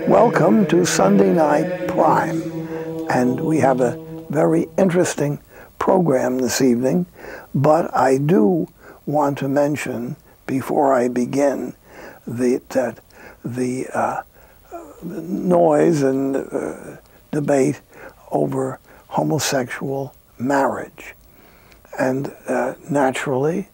Welcome to Sunday Night Prime, and we have a very interesting program this evening, but I do want to mention before I begin that the noise and debate over homosexual marriage, and naturally,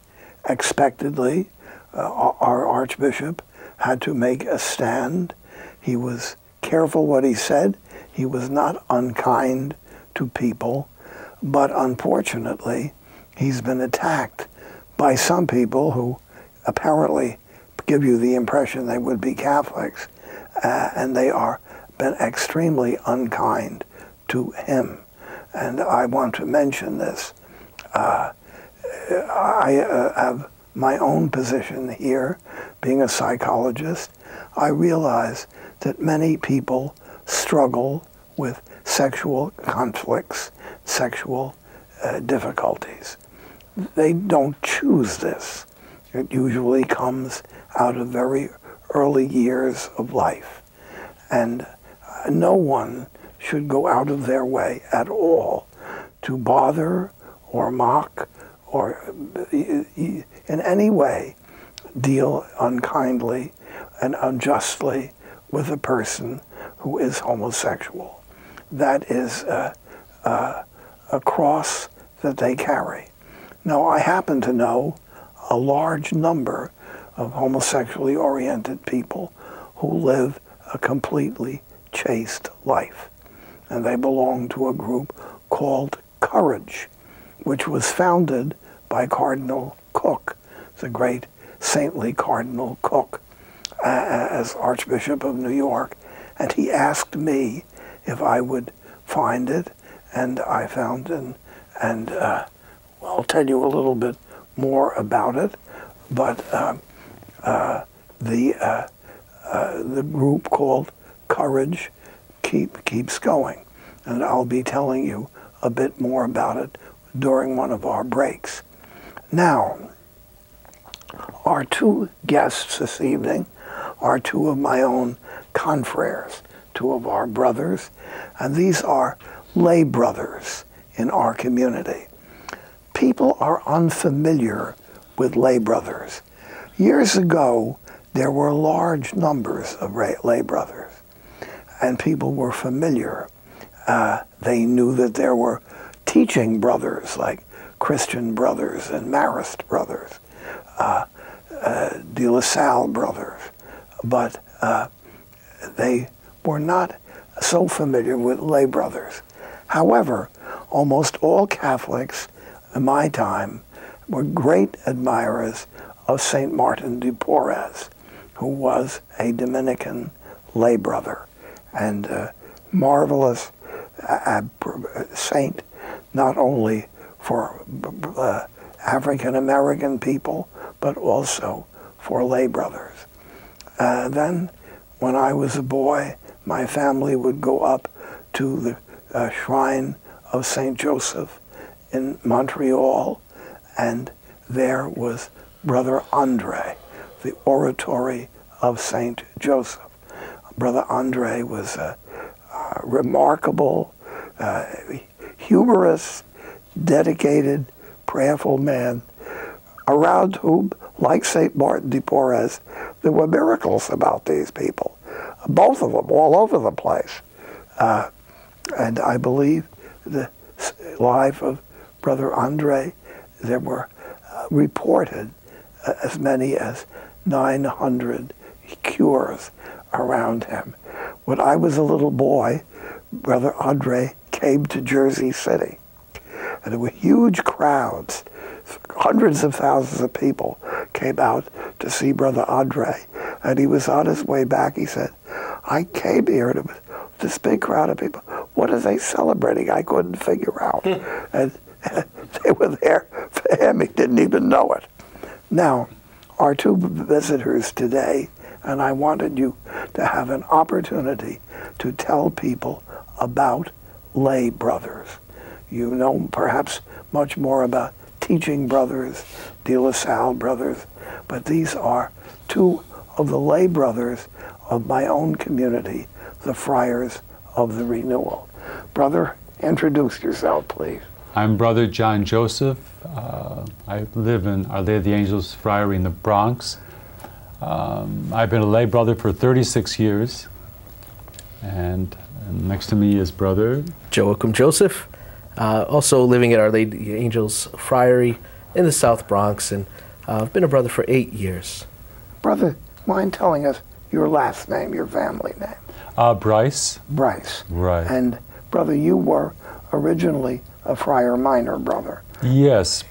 expectedly, our Archbishop had to make a stand. He was careful what he said. He was not unkind to people, but unfortunately, he's been attacked by some people who apparently give you the impression they would be Catholics, and they are been extremely unkind to him. And I want to mention this. I have my own position here, being a psychologist. I realize that many people struggle with sexual conflicts, sexual difficulties. They don't choose this. It usually comes out of very early years of life. And no one should go out of their way at all to bother or mock or in any way deal unkindly and unjustly with a person who is homosexual. That is a cross that they carry. Now, I happen to know a large number of homosexually oriented people who live a completely chaste life, and they belong to a group called Courage, which was founded by Cardinal Cook, the great saintly Cardinal Cook, as Archbishop of New York, and he asked me if I would find it, and I found it, and I'll tell you a little bit more about it, but the group called Courage keeps going, and I'll be telling you a bit more about it during one of our breaks. Now, our two guests this evening are two of my own confreres, two of our brothers, and these are lay brothers in our community. People are unfamiliar with lay brothers. Years ago, there were large numbers of lay brothers, and people were familiar. They knew that there were teaching brothers like Christian brothers and Marist brothers, De La Salle brothers, but they were not so familiar with lay brothers. However, almost all Catholics in my time were great admirers of St. Martin de Porres, who was a Dominican lay brother and a marvelous saint, not only for African American people, but also for lay brothers. Then, when I was a boy, my family would go up to the shrine of St. Joseph in Montreal, and there was Brother Andre, the Oratory of St Joseph. Brother Andre was a remarkable, humorous, dedicated, prayerful man, around whom, like St. Martin de Porres, there were miracles about these people, both of them, all over the place. And I believe the life of Brother Andre, there were reported as many as 900 cures around him. When I was a little boy, Brother Andre came to Jersey City, and there were huge crowds. Hundreds of thousands of people came out to see Brother Andre, and he was on his way back. He said, I came here, and it was this big crowd of people. What are they celebrating? I couldn't figure out. And they were there for him. He didn't even know it. Now, our two visitors today, and I wanted you to have an opportunity to tell people about lay brothers. You know perhaps much more about teaching brothers, De La Salle brothers, but these are two of the lay brothers of my own community, the Friars of the Renewal. Brother, introduce yourself, please. I'm Brother John Joseph. I live in Our Lady of the Angels Friary in the Bronx. I've been a lay brother for 36 years, and next to me is Brother Joachim Joseph, also living at Our Lady of the Angels Friary in the South Bronx, and I've been a brother for 8 years. Brother, mind telling us your last name, your family name? Bryce. Bryce. Right. And brother, you were originally a Friar Minor, brother. Yes.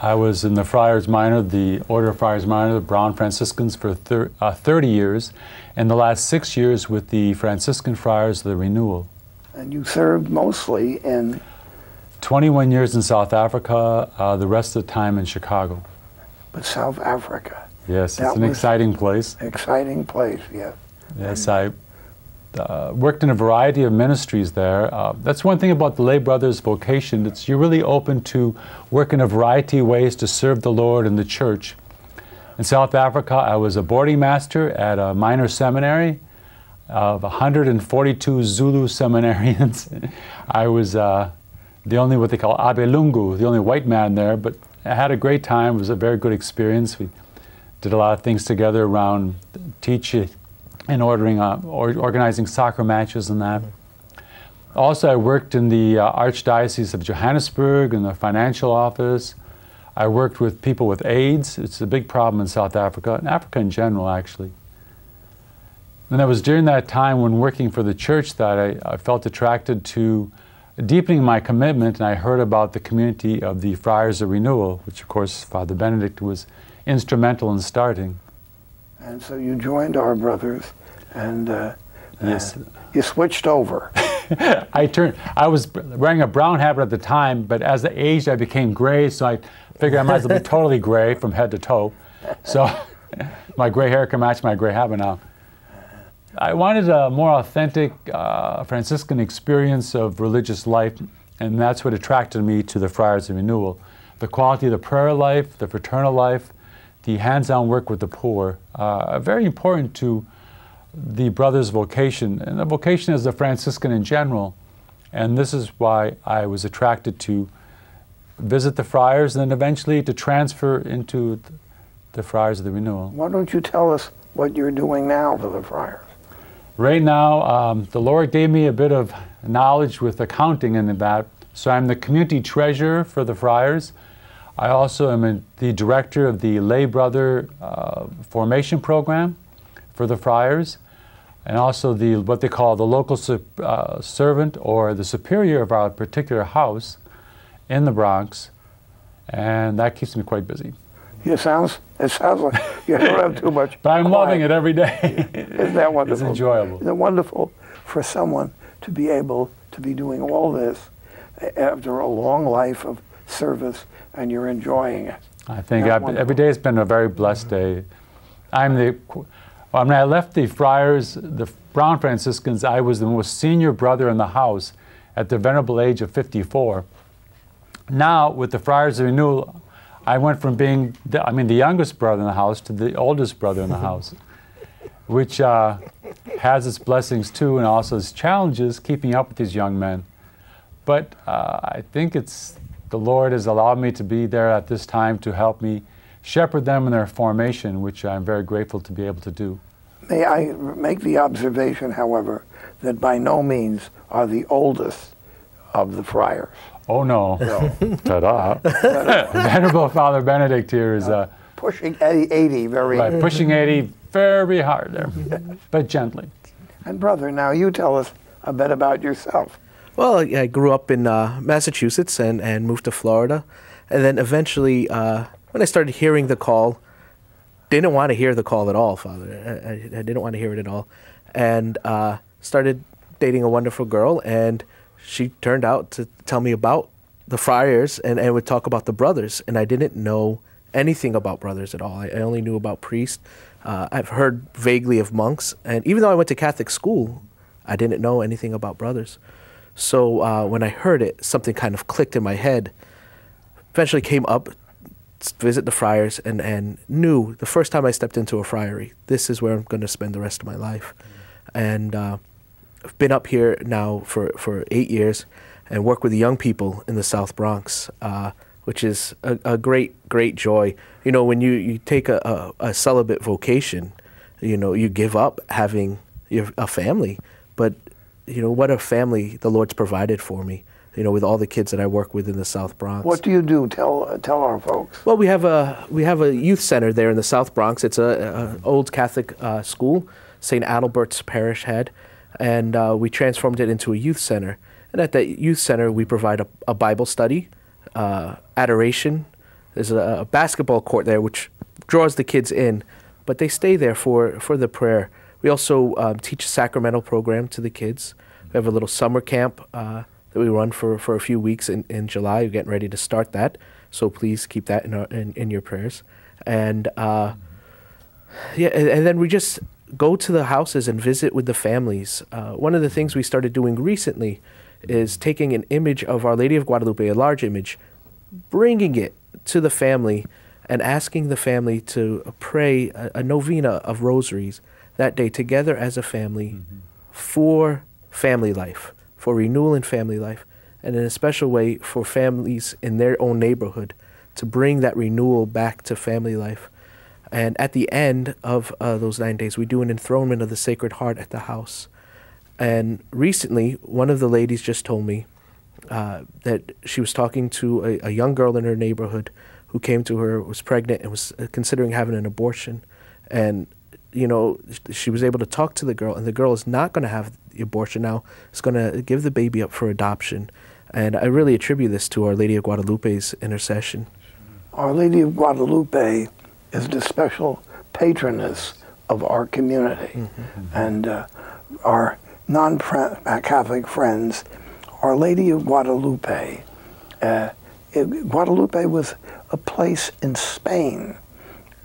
I was in the Friars Minor, the Order of Friars Minor, the Brown Franciscans for 30 years, and the last 6 years with the Franciscan Friars of the Renewal. And you served mostly in? 21 years in South Africa, the rest of the time in Chicago. But South Africa. Yes, it's an exciting place. Exciting place, yes. Yes, I worked in a variety of ministries there. That's one thing about the lay brother's vocation. You're really open to work in a variety of ways to serve the Lord and the church. In South Africa, I was a boarding master at a minor seminary of 142 Zulu seminarians. I was the only what they call Abelungu, the only white man there, but I had a great time. It was a very good experience. We did a lot of things together around teaching and organizing soccer matches and that. Also, I worked in the Archdiocese of Johannesburg in the financial office. I worked with people with AIDS. It's a big problem in South Africa, and Africa in general, actually. And it was during that time when working for the church that I felt attracted to deepening my commitment, and I heard about the community of the Friars of Renewal, which of course Father Benedict was instrumental in starting. And so you joined our brothers, and yes, you switched over. I was wearing a brown habit at the time, but as I aged, I became gray, so I figured I might as well be totally gray from head to toe. So my gray hair can match my gray habit now. I wanted a more authentic Franciscan experience of religious life, and that's what attracted me to the Friars of Renewal. The quality of the prayer life, the fraternal life, the hands-on work with the poor, are very important to the brother's vocation, and the vocation as a Franciscan in general. And this is why I was attracted to visit the Friars and then eventually to transfer into the Friars of the Renewal. Why don't you tell us what you're doing now for the Friars? Right now, the Lord gave me a bit of knowledge with accounting and that, so I'm the community treasurer for the Friars. I also am the director of the lay brother formation program for the Friars, and also what they call the local servant or the superior of our particular house in the Bronx, and that keeps me quite busy. It sounds like you don't have too much. But I'm loving it every day. Isn't that wonderful? It's enjoyable. Isn't it wonderful for someone to be able to be doing all this after a long life of service, and you're enjoying it? I think every day has been a very blessed day. When I left the Friars, the Brown Franciscans, I was the most senior brother in the house at the venerable age of 54. Now, with the Friars of Renewal, I went from being, the youngest brother in the house to the oldest brother in the house, which has its blessings too, and also its challenges keeping up with these young men. But I think the Lord has allowed me to be there at this time to help me shepherd them in their formation, which I'm very grateful to be able to do. May I make the observation, however, that by no means are the oldest of the Friars. Oh no. Ta-da. Venerable Father Benedict here is pushing 80 very right, pushing 80 very hard there, but gently. And brother, now you tell us a bit about yourself. Well, I grew up in Massachusetts and moved to Florida, and then eventually when I started hearing the call didn't want to hear the call at all, Father. I didn't want to hear it at all. And started dating a wonderful girl, and she turned out to tell me about the friars and would talk about the brothers. And I didn't know anything about brothers at all. I only knew about priests. I've heard vaguely of monks. And even though I went to Catholic school, I didn't know anything about brothers. So when I heard it, something kind of clicked in my head. Eventually came up to visit the friars and knew the first time I stepped into a friary, this is where I'm going to spend the rest of my life. And I've been up here now for 8 years and work with the young people in the South Bronx, which is a great joy. You know, when you take a celibate vocation, you know, you give up having a family, but you know, what a family the Lord's provided for me, you know, with all the kids that I work with in the South Bronx. What do you do? Tell our folks. Well, we have a youth center there in the South Bronx. It's a old Catholic school, St. Adalbert's Parish had, and we transformed it into a youth center. And at that youth center, we provide a Bible study, adoration. There's a basketball court there, which draws the kids in, but they stay there for the prayer. We also teach a sacramental program to the kids. We have a little summer camp that we run for a few weeks in July. We're getting ready to start that, so please keep that in your prayers. And and then we just go to the houses and visit with the families. One of the things we started doing recently is taking an image of Our Lady of Guadalupe, a large image, bringing it to the family and asking the family to pray a novena of rosaries that day together as a family for family life, for renewal in family life, and in a special way for families in their own neighborhood to bring that renewal back to family life. And at the end of those 9 days, we do an enthronement of the Sacred Heart at the house. And recently, one of the ladies just told me that she was talking to a young girl in her neighborhood who came to her, was pregnant, and was considering having an abortion. And, you know, she was able to talk to the girl, and the girl is not going to have the abortion now. It's going to give the baby up for adoption. And I really attribute this to Our Lady of Guadalupe's intercession. Our Lady of Guadalupe is the special patroness of our community. And our non-Catholic friends, Our Lady of Guadalupe. Guadalupe was a place in Spain,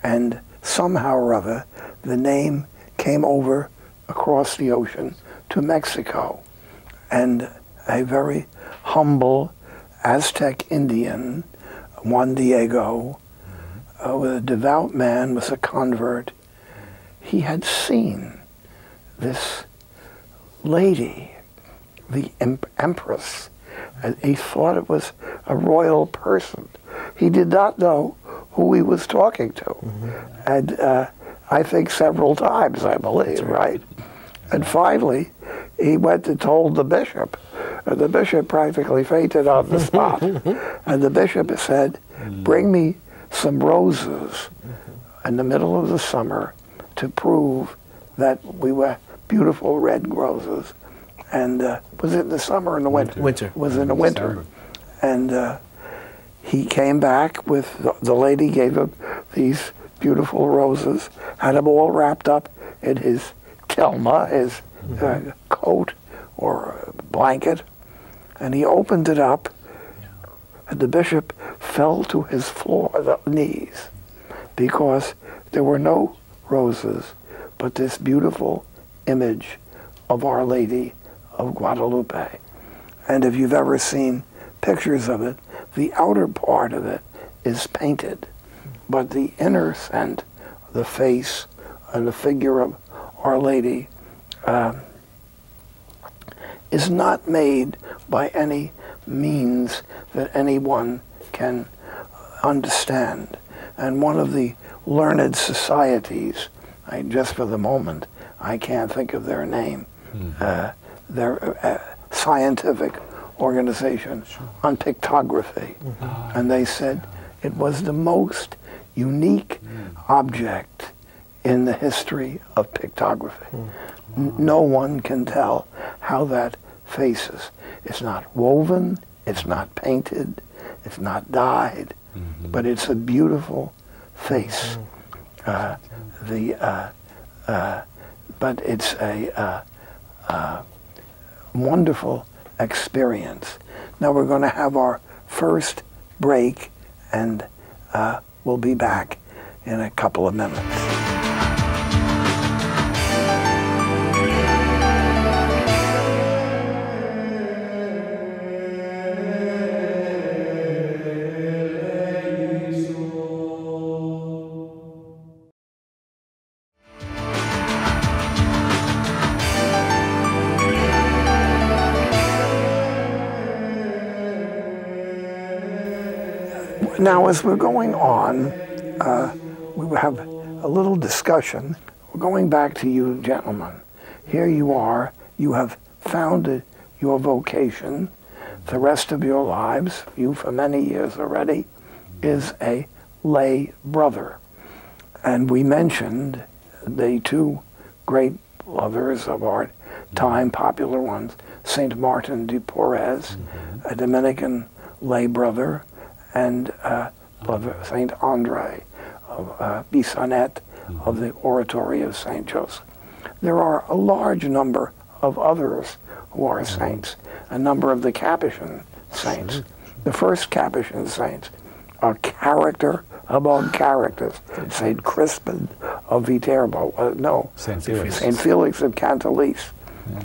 and somehow or other the name came over across the ocean to Mexico. And a very humble Aztec Indian, Juan Diego, was a devout man, was a convert. He had seen this lady, the Empress, and he thought it was a royal person. He did not know who he was talking to. And I think several times, I believe, right? And finally, he went and told the bishop. And the bishop practically fainted on the spot. And the bishop said, bring me some roses in the middle of the summer to prove that we were beautiful red roses. And was it in the summer or in the winter? Winter. It was in the winter. And he came back with, the lady gave him these beautiful roses, had them all wrapped up in his tilma, his coat or blanket, and he opened it up, and the bishop fell to his knees, because there were no roses, but this beautiful image of Our Lady of Guadalupe. And if you've ever seen pictures of it, the outer part of it is painted, but the inner scent, the face and the figure of Our Lady is not made by any means that anyone can understand. And one of the learned societies, just for the moment, I can't think of their name, their scientific organization on pictography. And they said it was the most unique object in the history of pictography. No one can tell how that faces. It's not woven, it's not painted, it's not dyed, but it's a beautiful face. But it's a wonderful experience. Now we're going to have our first break, and we'll be back in a couple of minutes. Now, as we're going on, we will have a little discussion. We're going back to you gentlemen. Here you are. You have founded your vocation. The rest of your lives, you for many years already, is a lay brother. And we mentioned the two great brothers of our time, popular ones, St. Martin de Porres, a Dominican lay brother, and Brother St. Andre of Bissonnet of the Oratory of St Joseph. There are a large number of others who are saints, a number of the Capuchin saints. The first Capuchin saints are character above characters. St. Crispin of Viterbo, St. Felix. St. Felix of Cantalice.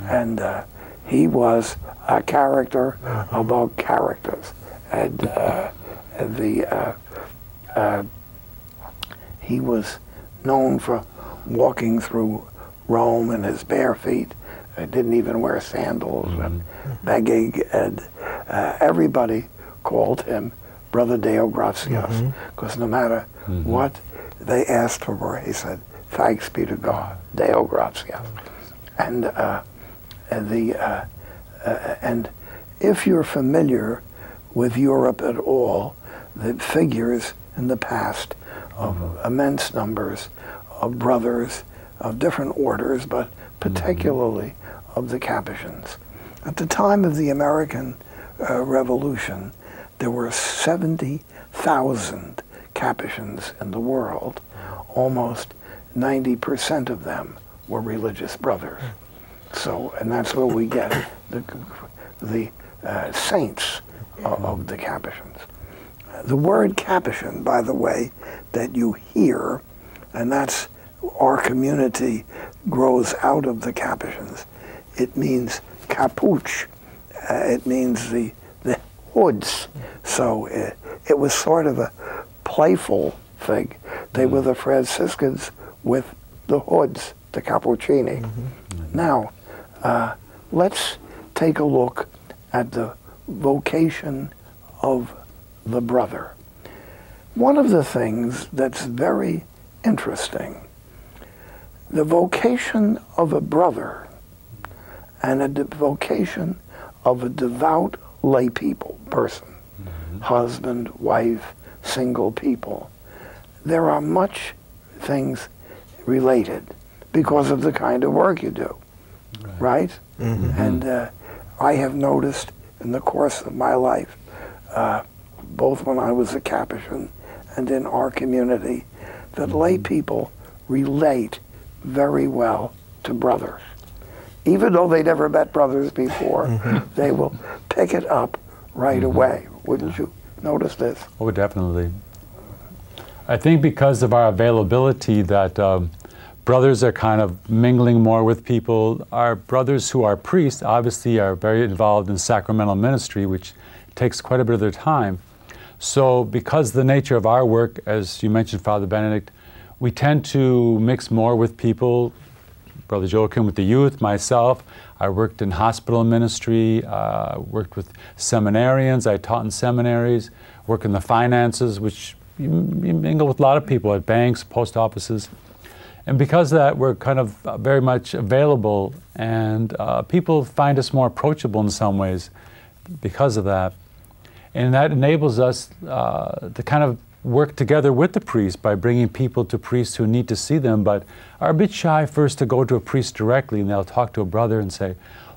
And he was a character above characters. And he was known for walking through Rome in his bare feet. Didn't even wear sandals and begging, and everybody called him Brother Deo Gratias, because no matter what they asked for, he said, "Thanks be to God, Deo Gratias." And and if you're familiar with Europe at all, the figures in the past of immense numbers of brothers of different orders, but particularly of the Capuchins. At the time of the American Revolution, there were 70,000 Capuchins in the world. Almost 90% of them were religious brothers. So, and that's where we get the saints of the Capuchins. The word Capuchin, by the way, that you hear, and that's our community grows out of the Capuchins. It means capuch. It means the hoods. So it was sort of a playful thing. They were the Franciscans with the hoods, the cappuccini. Now, let's take a look at the vocation of the brother. One of the things that's very interesting, the vocation of a brother and a vocation of a devout lay person, husband, wife, single people, there are much things related because of the kind of work you do, right? And I have noticed in the course of my life, both when I was a Capuchin and in our community, that lay people relate very well to brothers. Even though they never met brothers before, they will pick it up right away. Wouldn't you notice this? Oh, definitely. I think because of our availability that brothers are kind of mingling more with people. Our brothers who are priests obviously are very involved in sacramental ministry, which takes quite a bit of their time. So because the nature of our work, as you mentioned, Father Benedict, we tend to mix more with people. Brother Joachim with the youth, myself, I worked in hospital ministry, worked with seminarians, I taught in seminaries, work in the finances, which you mingle with a lot of people at banks, post offices. And because of that, we're kind of very much available, and people find us more approachable in some ways because of that. And that enables us to kind of work together with the priest by bringing people to priests who need to see them, but are a bit shy first to go to a priest directly, and they'll talk to a brother and say,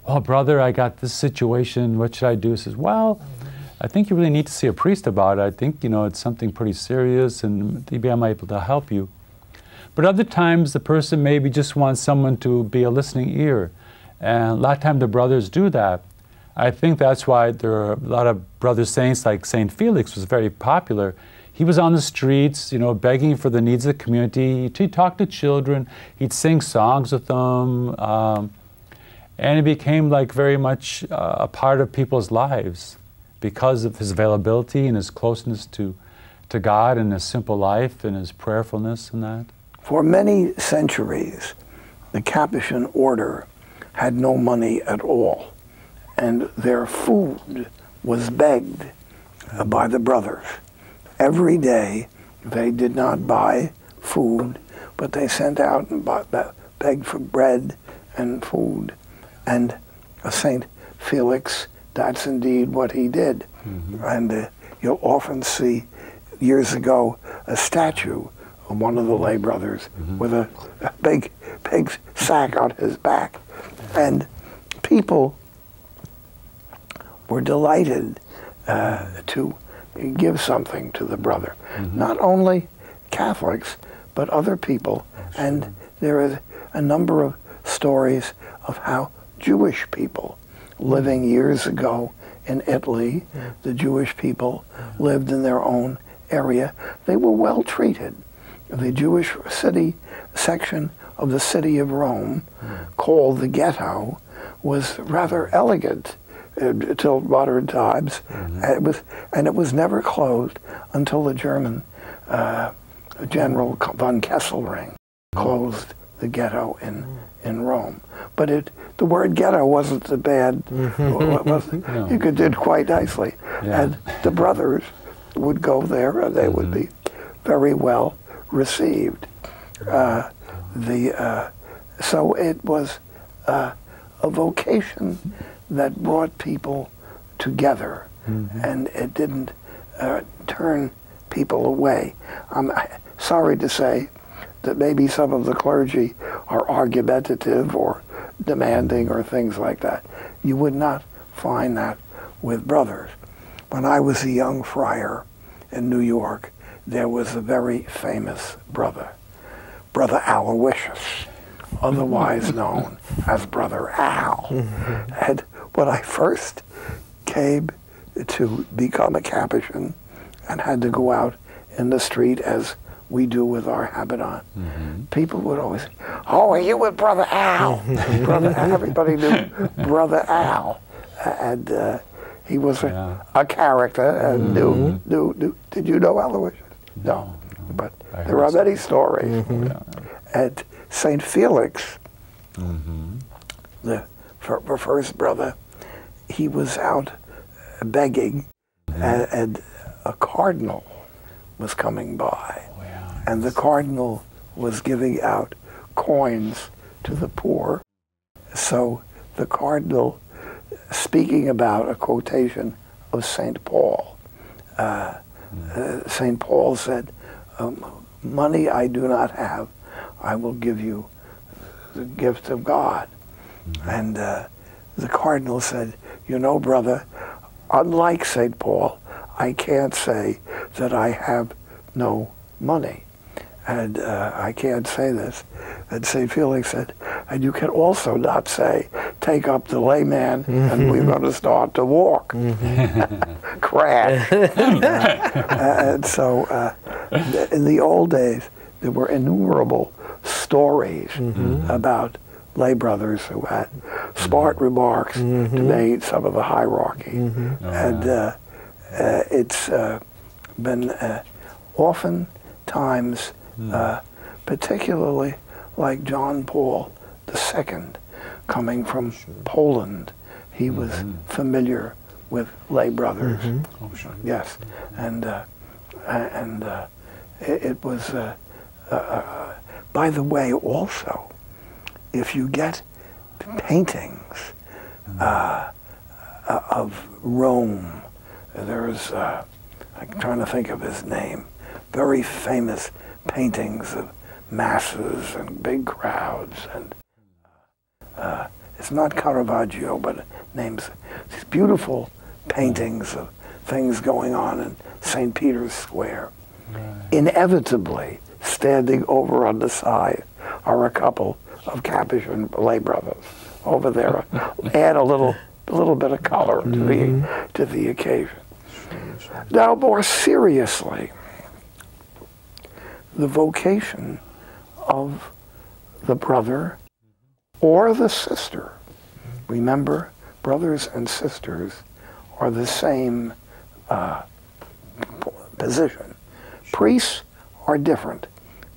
well, brother, I got this situation, what should I do? He says, well, I think you really need to see a priest about it. I think, you know, it's something pretty serious, and maybe I'm able to help you. But other times the person maybe just wants someone to be a listening ear. And a lot of times the brothers do that. I think that's why there are a lot of brother saints, like St. Felix was very popular. He was on the streets, you know, begging for the needs of the community. He'd talk to children. He'd sing songs with them. And he became like very much a part of people's lives because of his availability and his closeness to God and his simple life and his prayerfulness and that. For many centuries, the Capuchin order had no money at all, and their food was begged by the brothers. Every day they did not buy food, but they sent out and begged for bread and food. And St. Felix, that's indeed what he did. Mm-hmm. And you'll often see, years ago, a statue of one of the lay brothers mm-hmm. with a big sack on his back. And people were delighted to give something to the brother. Mm-hmm. Not only Catholics, but other people. Oh, sure. And there is a number of stories of how Jewish people living years ago in Italy, the Jewish people lived in their own area. They were well treated. The Jewish city section of the city of Rome, called the ghetto, was rather elegant till modern times. Mm-hmm. It was never closed until the German General von Kesselring closed the ghetto in Rome. But the word ghetto wasn't so bad. No. You could do it quite nicely. Yeah. And the brothers would go there, and they would be very well received. So it was a vocation that brought people together, and it didn't turn people away. I'm sorry to say that maybe some of the clergy are argumentative or demanding or things like that. You would not find that with brothers. When I was a young friar in New York, there was a very famous brother, Brother Aloysius, otherwise known as Brother Al. And when I first came to become a Capuchin and had to go out in the street as we do with our habit on, people would always say, "Oh, are you with Brother Al?" Brother Al. Everybody knew Brother Al. And he was a character and knew. Did you know Aloysius? No. But there are many stories. And St. Felix, the first brother, he was out begging, and a cardinal was coming by. And the cardinal was giving out coins to the poor. So the cardinal, speaking about a quotation of St. Paul, St. Paul said, "Money I do not have, I will give you the gift of God." And the cardinal said, "You know, brother, unlike St. Paul, I can't say that I have no money. And I can't say this." And St. Felix said, "And you can also not say, take up the layman and we're going to start to walk." Crash. And so in the old days, there were innumerable stories about lay brothers who had smart remarks to make some of the hierarchy. And it's been oftentimes, particularly like John Paul II, coming from Poland, he was familiar with lay brothers. Yes, and it was. By the way, also, if you get paintings of Rome, there's I'm trying to think of his name. Very famous paintings of masses and big crowds, and it's not Caravaggio, but names these beautiful paintings of things going on in St. Peter's Square. Inevitably, standing over on the side are a couple of Capuchin lay brothers over there. Add a little bit of color to the occasion. Now, more seriously, the vocation of the brother or the sister. Remember, brothers and sisters are the same position. Priests are different.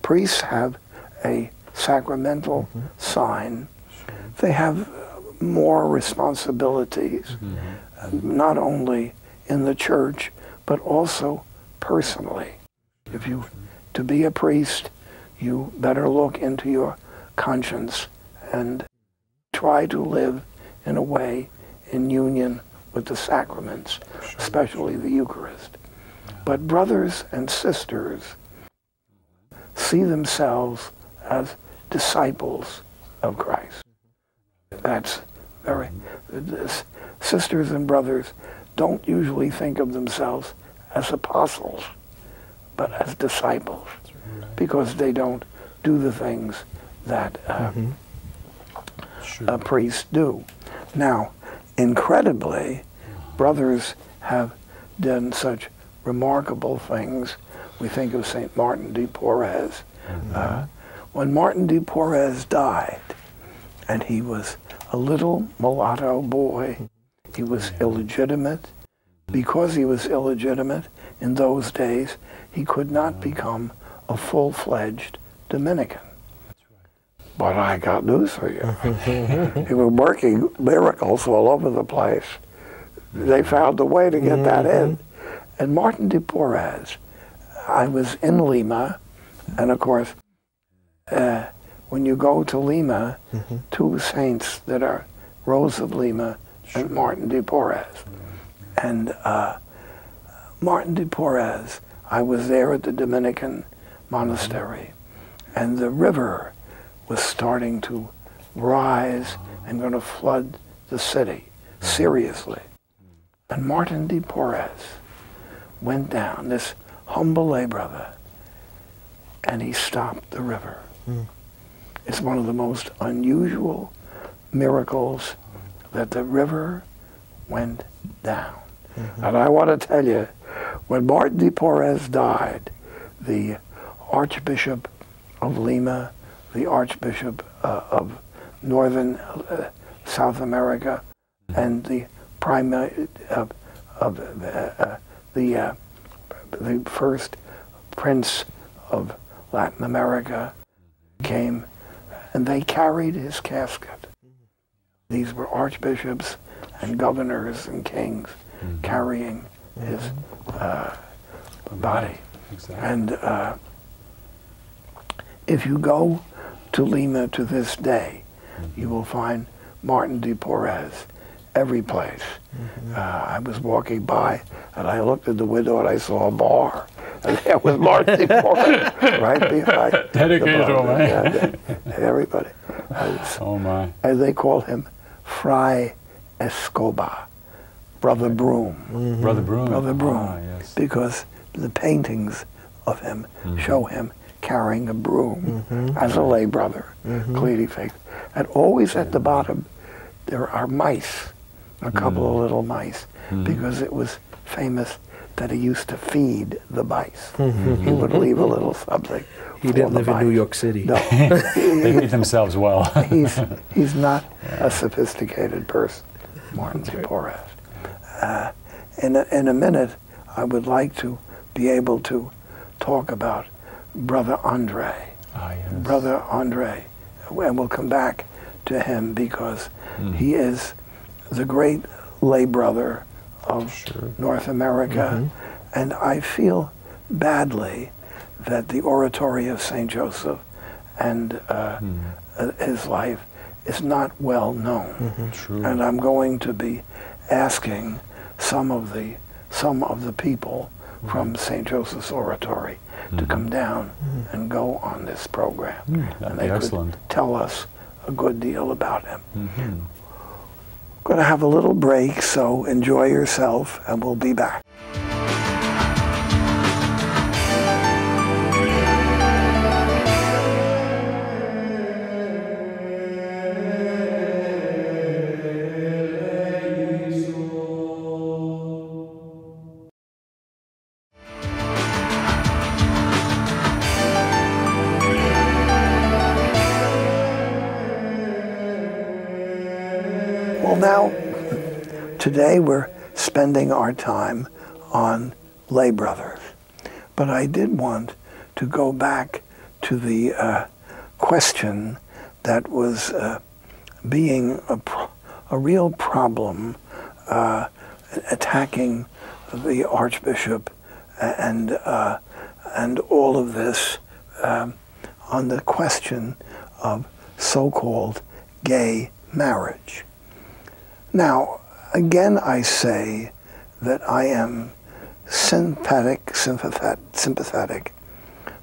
Priests have a sacramental sign. They have more responsibilities, not only in the church, but also personally. To be a priest, you better look into your conscience and try to live in a way in union with the sacraments, especially the Eucharist. But brothers and sisters see themselves as disciples of Christ. That's very, sisters and brothers don't usually think of themselves as apostles, but as disciples, because they don't do the things that priests do. Now, incredibly, brothers have done such remarkable things. We think of St. Martin de Porres. When Martin de Porres died, and he was a little mulatto boy, he was illegitimate. Because he was illegitimate, in those days, he could not become a full-fledged Dominican. But I got news for you. He was working miracles all over the place. They found a way to get that in. And Martin de Porres, I was in Lima, and of course, when you go to Lima, two saints that are Rose of Lima and Martin de Porres. And Martin de Porres, I was there at the Dominican monastery, and the river was starting to rise and going to flood the city, seriously. And Martin de Porres went down, this humble lay brother, and he stopped the river. It's one of the most unusual miracles that the river went down. And I want to tell you, when Martin de Porres died, the Archbishop of Lima, the Archbishop of Northern South America, and the the first Prince of Latin America came, and they carried his casket. These were archbishops and governors and kings carrying his body. And if you go to Lima to this day, you will find Martin de Porres every place. I was walking by, and I looked at the window, and I saw a bar. And there was Martin de Porres right behind. Dedicated to him, and everybody. Oh, my. And they called him Fray Escobar, Brother Broom. Brother Broom. Brother Broom. Ah, yes. Because the paintings of him show him carrying a broom as a lay brother, clearly fixed. And always at the bottom, there are mice, a couple of little mice, because it was famous that he used to feed the mice. He would leave a little something. He didn't live in New York City. No. They feed themselves well. he's not a sophisticated person, Martin de Porres. In a minute, I would like to be able to talk about Brother Andre. Ah, yes. Brother Andre, and we'll come back to him because he is the great lay brother of North America, and I feel badly that the Oratory of St Joseph and his life is not well known. And I'm going to be asking some of the people from St Joseph's Oratory to come down and go on this program, and they could tell us a good deal about him. Going to have a little break, so enjoy yourself, and we'll be back. Well, now, today we're spending our time on lay brothers, but I did want to go back to the question that was being a real problem attacking the Archbishop and all of this on the question of so-called gay marriage. Now, again, I say that I am sympathetic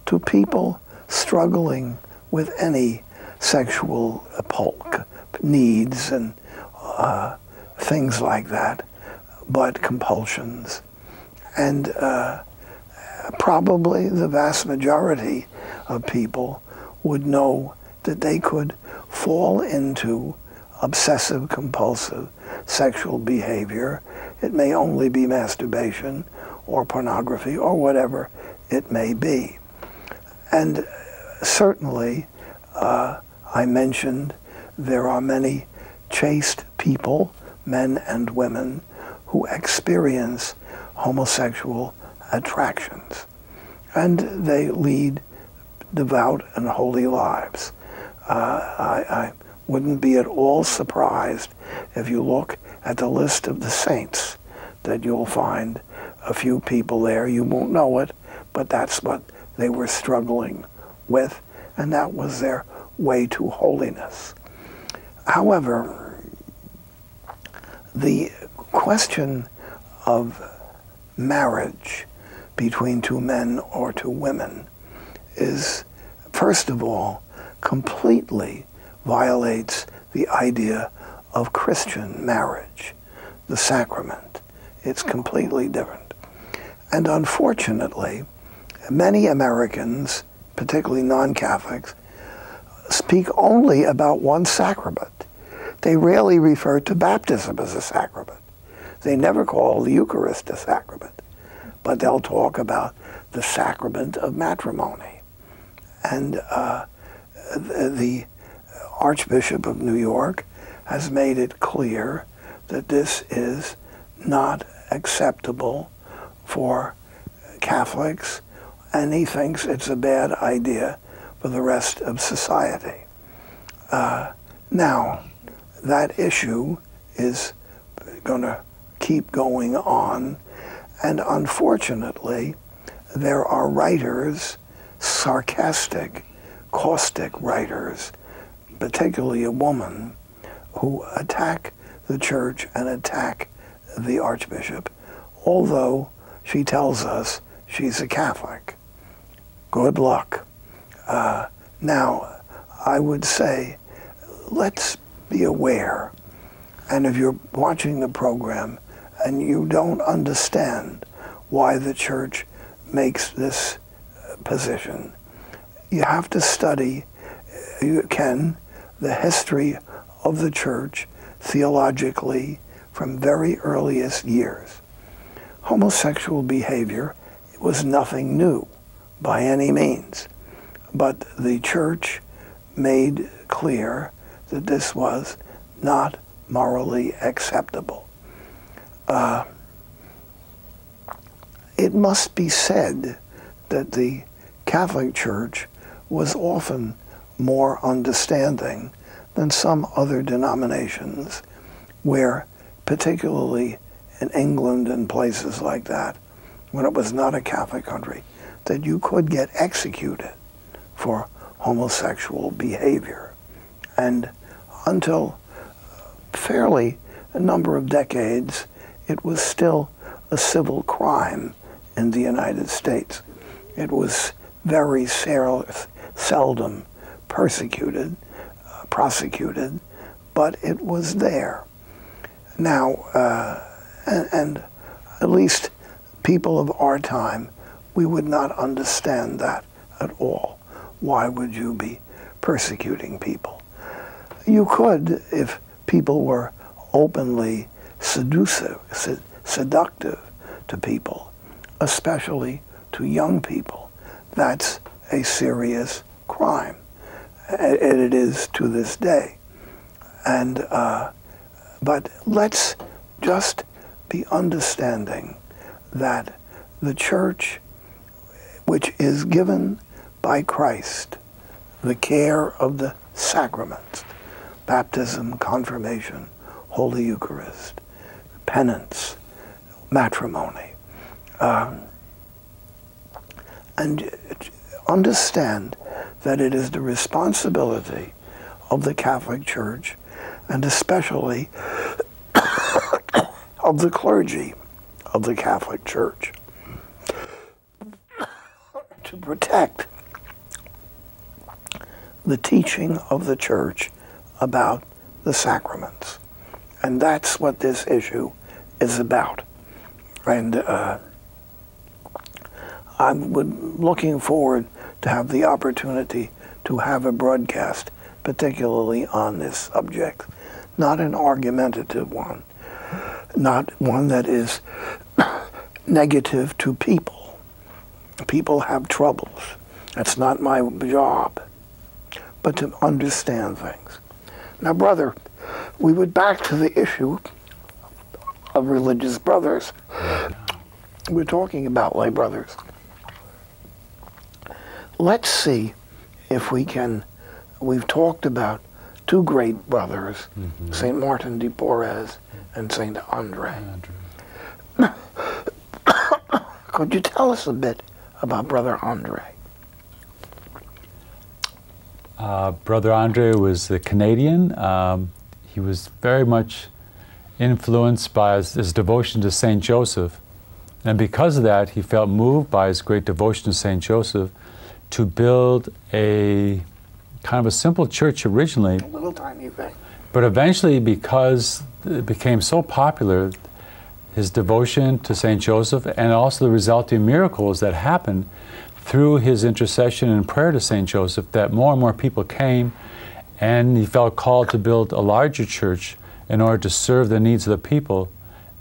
to people struggling with any sexual needs and things like that, but compulsions. And probably the vast majority of people would know that they could fall into obsessive compulsive sexual behavior. It may only be masturbation or pornography or whatever it may be. And certainly, I mentioned there are many chaste people, men and women, who experience homosexual attractions, and they lead devout and holy lives. I wouldn't be at all surprised if you look at the list of the saints that you'll find a few people there. You won't know it, but that's what they were struggling with, and that was their way to holiness. However, the question of marriage between two men or two women is, first of all, completely violates the idea of Christian marriage, the sacrament. It's completely different. And unfortunately, many Americans, particularly non-Catholics, speak only about one sacrament. They rarely refer to baptism as a sacrament. They never call the Eucharist a sacrament, but they'll talk about the sacrament of matrimony. And the Archbishop of New York has made it clear that this is not acceptable for Catholics, and he thinks it's a bad idea for the rest of society. Now, that issue is going to keep going on, and unfortunately, there are writers, sarcastic, caustic writers, particularly a woman, who attack the church and attack the Archbishop, although she tells us she's a Catholic. Good luck. Now, I would say, let's be aware, and if you're watching the program and you don't understand why the church makes this position, you have to study, you can, the history of the church theologically from very earliest years. Homosexual behavior was nothing new by any means, but the church made clear that this was not morally acceptable. It must be said that the Catholic Church was often more understanding than some other denominations, where, particularly in England and places like that, when it was not a Catholic country, that you could get executed for homosexual behavior. And until fairly a number of decades, it was still a civil crime in the United States. It was very seldom persecuted, prosecuted, but it was there. Now, and at least people of our time, we would not understand that at all. Why would you be persecuting people? You could if people were openly seductive to people, especially to young people. That's a serious crime. And it is to this day. And But let's just be understanding that the church, which is given by Christ, the care of the sacraments, baptism, confirmation, Holy Eucharist, penance, matrimony, and understand that it is the responsibility of the Catholic Church, and especially of the clergy of the Catholic Church, to protect the teaching of the Church about the sacraments. And that's what this issue is about. And I'm looking forward to have the opportunity to have a broadcast particularly on this subject, not an argumentative one, not one that is negative to people. People have troubles. That's not my job, but to understand things. Now, brother, we went back to the issue of religious brothers. We're talking about lay brothers. Let's see if we can. We've talked about two great brothers, St. Martin de Porres and St. Andre. Could you tell us a bit about Brother Andre? Brother Andre was a Canadian. He was very much influenced by his devotion to St. Joseph. And because of that, he felt moved by his great devotion to St. Joseph to build a kind of a simple church originally. A little tiny thing. But eventually, because it became so popular, his devotion to St. Joseph and also the resulting miracles that happened through his intercession and prayer to St. Joseph, that more and more people came, and he felt called to build a larger church in order to serve the needs of the people.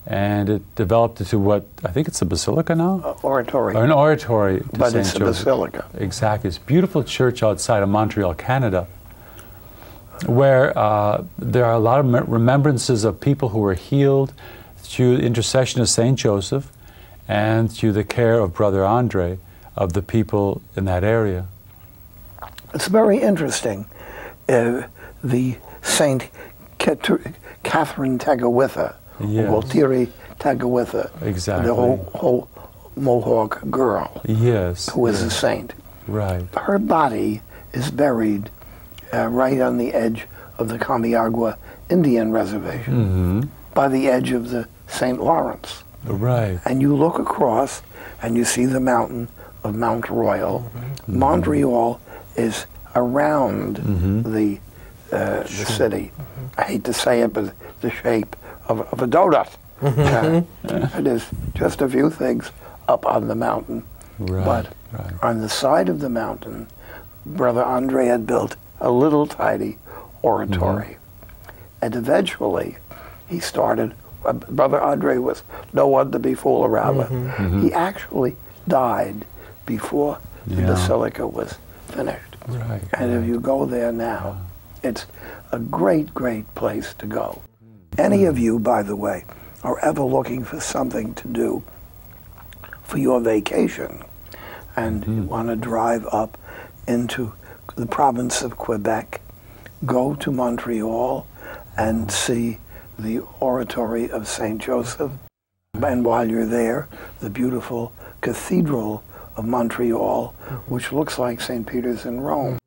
And it developed into what, I think it's a basilica now? Oratory. Or an oratory to But St. it's Joseph. a basilica. Exactly. It's a beautiful church outside of Montreal, Canada, where there are a lot of remembrances of people who were healed through the intercession of St. Joseph and through the care of Brother Andre, of the people in that area. It's very interesting. The Saint Catherine Tagewitha, Yes. Waltiri Tagewitha, Exactly. the whole Mohawk girl, Yes. who is a saint. Right. Her body is buried right on the edge of the Kamiagwa Indian Reservation, by the edge of the St. Lawrence. Right. And you look across and you see the mountain of Mount Royal. Montreal is around the city. I hate to say it, but the shape of a donut. It is just a few things up on the mountain. Right. But on the side of the mountain, Brother Andre had built a little tiny oratory. And eventually, he started, Brother Andre was no one to be fooled around with. He actually died before the basilica was finished. Right. And if you go there now, it's a great, great place to go. Any of you, by the way, are ever looking for something to do for your vacation and you want to drive up into the province of Quebec, go to Montreal and see the Oratory of St Joseph. And while you're there, the beautiful Cathedral of Montreal, which looks like St. Peter's in Rome,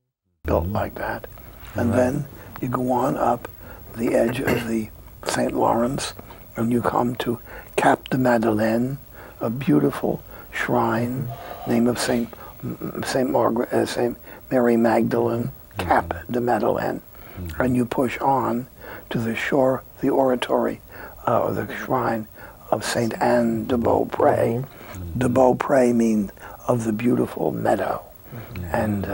built like that. And then you go on up the edge of the St. Lawrence, and you come to Cap de Madeleine, a beautiful shrine, name of Saint Mary Magdalene, Cap de Madeleine. And you push on to the shore, the oratory, the shrine of Saint Anne de Beaupré. De Beaupré means of the beautiful meadow. And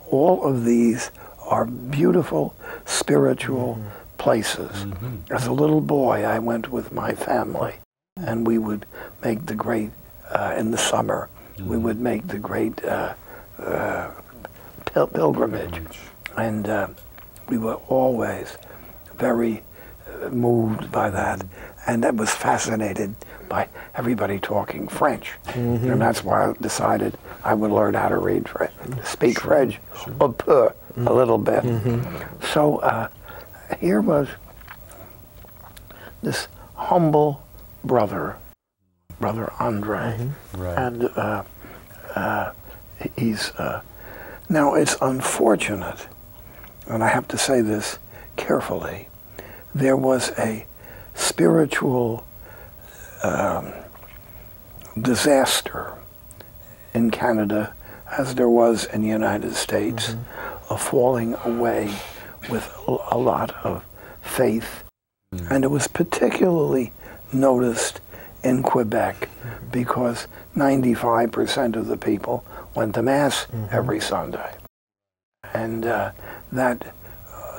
all of these are beautiful spiritual places. As a little boy, I went with my family, and we would make the great, in the summer, we would make the great pilgrimage. And we were always very, moved by that, and I was fascinated by everybody talking French. And that's why I decided I would learn how to read French, speak French, a peu, a little bit. So here was this humble brother, Brother Andre, and he's now it's unfortunate, and I have to say this carefully. There was a spiritual disaster in Canada, as there was in the United States, a falling away with a lot of faith. And it was particularly noticed in Quebec because 95% of the people went to Mass every Sunday. And that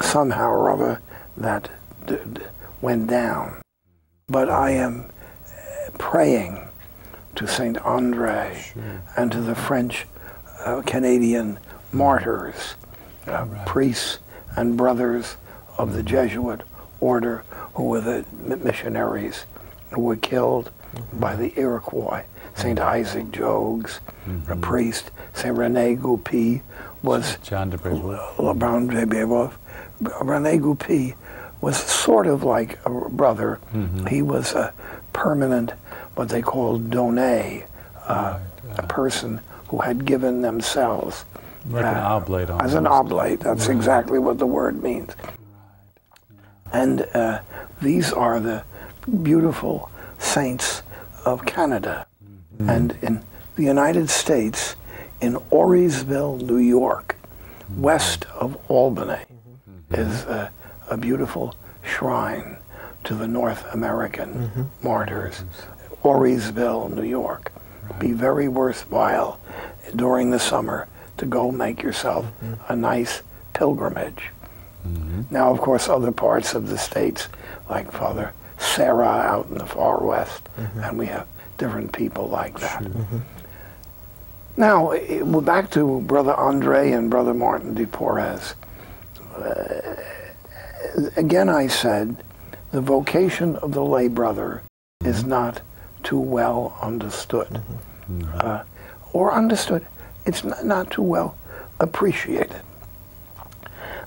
somehow or other, that went down. But I am praying to St. Andre and to the French Canadian martyrs, priests and brothers of the Jesuit order who were the missionaries who were killed by the Iroquois. St. Isaac Jogues, a priest. St. René Goupil was John de Brebeuf. René Goupil was sort of like a brother. He was a permanent, what they called donné, a person who had given themselves like an oblate almost. As an oblate. That's exactly what the word means. And these are the beautiful saints of Canada. And in the United States, in Orisville, New York, west of Albany, is a beautiful shrine to the North American martyrs. Orisville, New York. Be very worthwhile during the summer to go make yourself a nice pilgrimage. Now, of course, other parts of the states, like Father Sarah out in the far west, and we have different people like that. Now, we're back to Brother Andre and Brother Martin de Porres. Again, I said, the vocation of the lay brother is not too well understood. Or understood, it's not too well appreciated.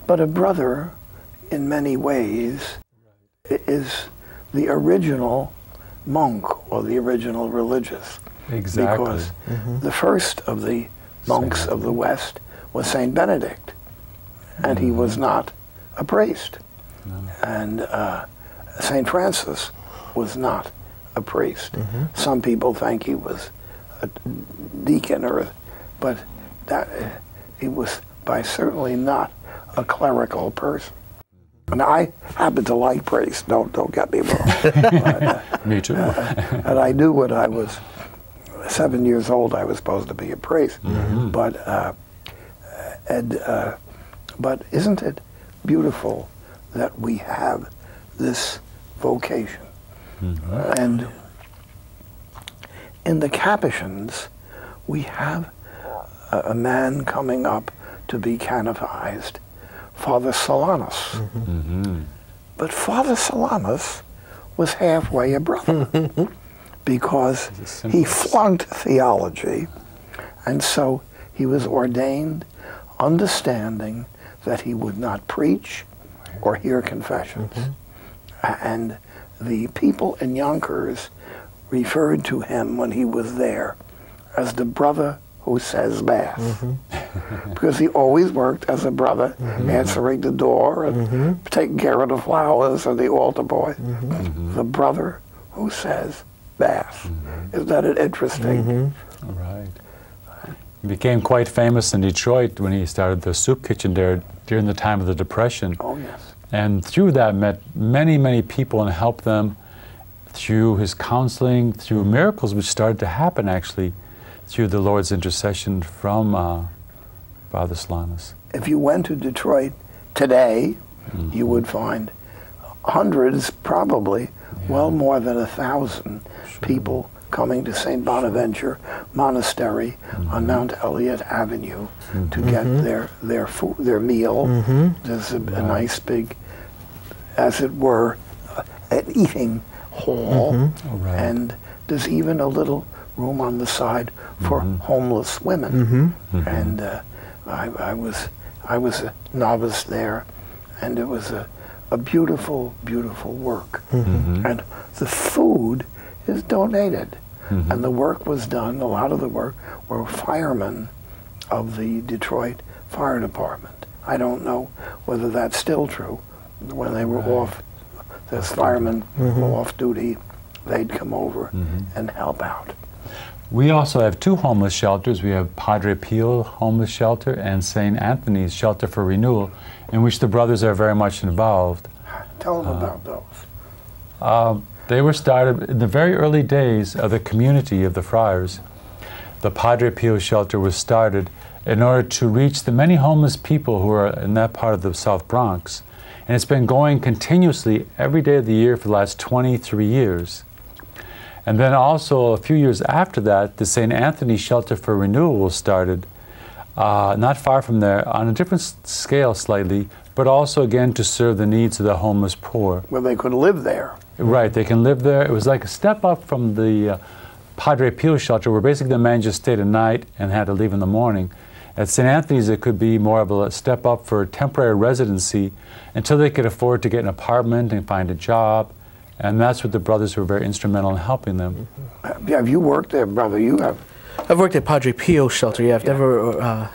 But a brother, in many ways, is the original monk or the original religious. Exactly. Because the first of the monks of the West was St. Benedict, and he was not a priest. And St. Francis was not a priest. Some people think he was a deacon, but that he was certainly not a clerical person. And I happen to like priests, don't get me wrong. But, me too. And I knew when I was 7 years old I was supposed to be a priest. But isn't it beautiful that we have this vocation? And in the Capuchins, we have a man coming up to be canonized, Father Solanus. But Father Solanus was halfway a brother because he flunked theology, and so he was ordained understanding that he would not preach or hear confessions. And the people in Yonkers referred to him when he was there as the brother who says Mass. Because he always worked as a brother, answering the door and taking care of the flowers and the altar boy. The brother who says Mass. Isn't that interesting? Right. He became quite famous in Detroit when he started the soup kitchen there during the time of the Depression. Oh, yes. And through that met many, many people and helped them through his counseling, through miracles which started to happen actually through the Lord's intercession from Father Solanus. If you went to Detroit today, you would find hundreds, probably, well more than 1,000 people coming to St. Bonaventure Monastery on Mount Elliott Avenue to get their food, their meal. There's a nice big, as it were, eating hall, Oh, right. and there's even a little room on the side for homeless women. And I was a novice there, and it was a beautiful, beautiful work. And the food is donated, and the work was done. A lot of the work were firemen of the Detroit Fire Department. I don't know whether that's still true. When they were off, the firemen were off duty, they'd come over and help out. We also have two homeless shelters. We have Padre Pio Homeless Shelter and St. Anthony's Shelter for Renewal, in which the brothers are very much involved. Tell them about those. They were started in the very early days of the community of the friars. The Padre Pio Shelter was started in order to reach the many homeless people who are in that part of the South Bronx. And it's been going continuously every day of the year for the last 23 years. And then also a few years after that, the St. Anthony Shelter for Renewal was started, not far from there, on a different scale slightly, but also again to serve the needs of the homeless poor. Well, they could live there. Right, they can live there. It was like a step up from the Padre Pio Shelter, where basically the man just stayed a night and had to leave in the morning. At St. Anthony's, it could be more of a step up for temporary residency until they could afford to get an apartment and find a job. And that's what the brothers were very instrumental in helping them. Have you worked there, brother? You have. I've worked at Padre Pio Shelter. Yeah, I've never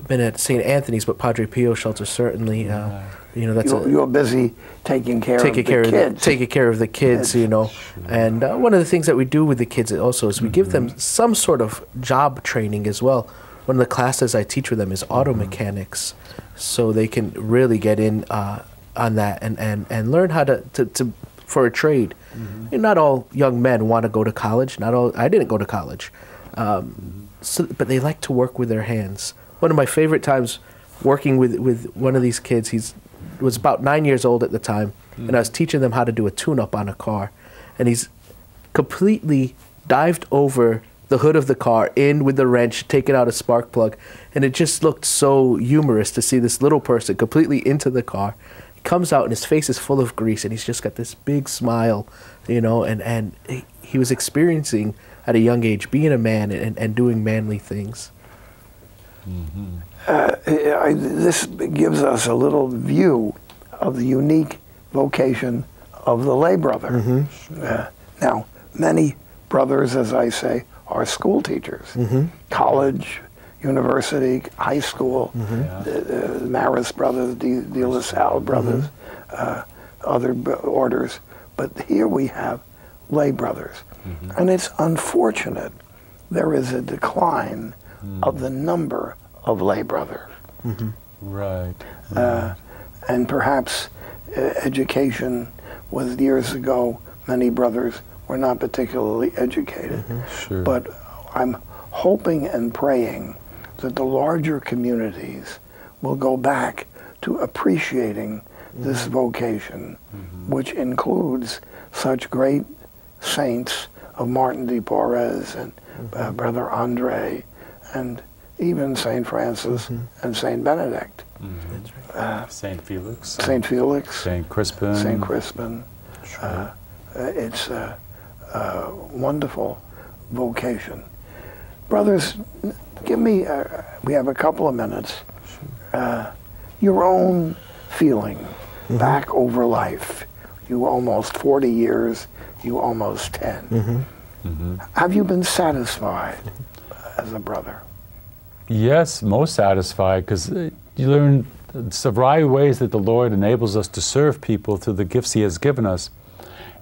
been at St. Anthony's, but Padre Pio Shelter certainly. You know, that's you're busy taking care of the kids. Taking care of the kids, you know. And one of the things that we do with the kids also is we give them some sort of job training as well. One of the classes I teach with them is auto mechanics, so they can really get in on that and learn how to for a trade. And not all young men want to go to college. Not all. I didn't go to college, but they like to work with their hands. One of my favorite times working with one of these kids. He was about 9 years old at the time, and I was teaching them how to do a tune-up on a car, and he's completely dived over the hood of the car in with the wrench, taking out a spark plug, and it just looked so humorous to see this little person completely into the car. Comes out and his face is full of grease and he's just got this big smile, you know, and he was experiencing at a young age being a man and doing manly things. This gives us a little view of the unique vocation of the lay brother. Now, many brothers, as I say, are school teachers, college, university, high school, the Maris brothers, De La Salle brothers, other orders. But here we have lay brothers. And it's unfortunate there is a decline of the number of lay brothers. Right. And perhaps education was years ago, many brothers were not particularly educated. Sure. But I'm hoping and praying that the larger communities will go back to appreciating this vocation, which includes such great saints of Martin de Porres and Brother Andre, and even St. Francis and St. Benedict. St. Felix. St. Felix. St. Crispin. St. Crispin. Sure. It's a wonderful vocation. Brothers, give me, we have a couple of minutes, your own feeling back over life. You almost 40 years, you almost 10. Have you been satisfied as a brother? Yes, most satisfied, because you learn a variety of ways that the Lord enables us to serve people through the gifts He has given us.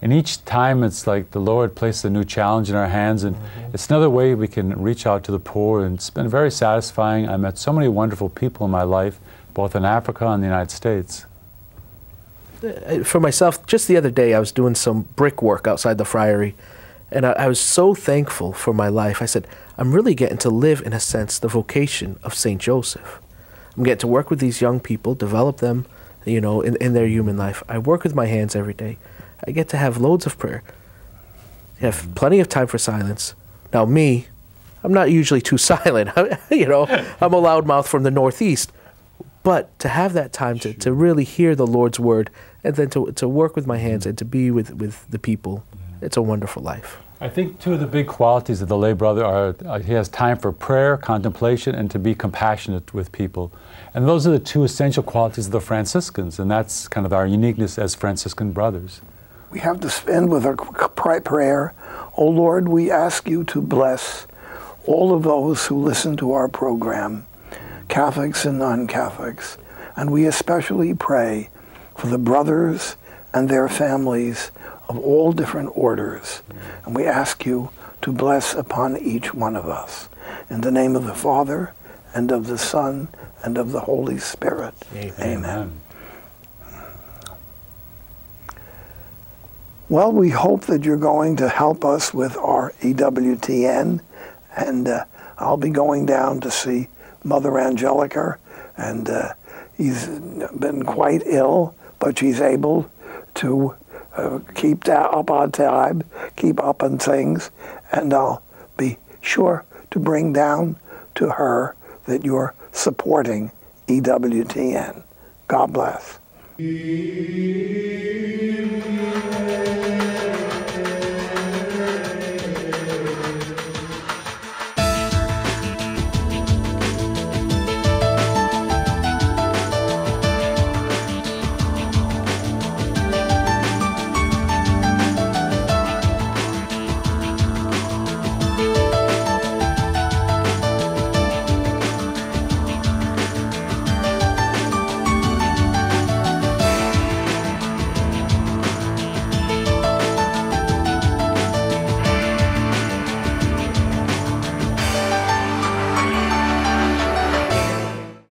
And each time it's like the Lord places a new challenge in our hands, and it's another way we can reach out to the poor, and it's been very satisfying. I met so many wonderful people in my life, both in Africa and the United States. For myself, just the other day I was doing some brickwork outside the friary, and I was so thankful for my life. I said, I'm really getting to live, in a sense, the vocation of St. Joseph. I'm getting to work with these young people, develop them, you know, in their human life. I work with my hands every day. I get to have loads of prayer. I have plenty of time for silence. Now me, I'm not usually too silent. You know, I'm a loudmouth from the Northeast. But to have that time to really hear the Lord's word, and then to work with my hands and to be with the people, it's a wonderful life. I think two of the big qualities of the lay brother are he has time for prayer, contemplation, and to be compassionate with people. And those are the two essential qualities of the Franciscans, and that's kind of our uniqueness as Franciscan brothers. We have to end with a prayer. Oh Lord, we ask you to bless all of those who listen to our program, Catholics and non-Catholics, and we especially pray for the brothers and their families of all different orders. And we ask you to bless upon each one of us. In the name of the Father, and of the Son, and of the Holy Spirit. Amen. Amen. Well, we hope that you're going to help us with our EWTN, and I'll be going down to see Mother Angelica, and he's been quite ill, but she's able to keep up on time, keep up on things, and I'll be sure to bring down to her that you're supporting EWTN. God bless.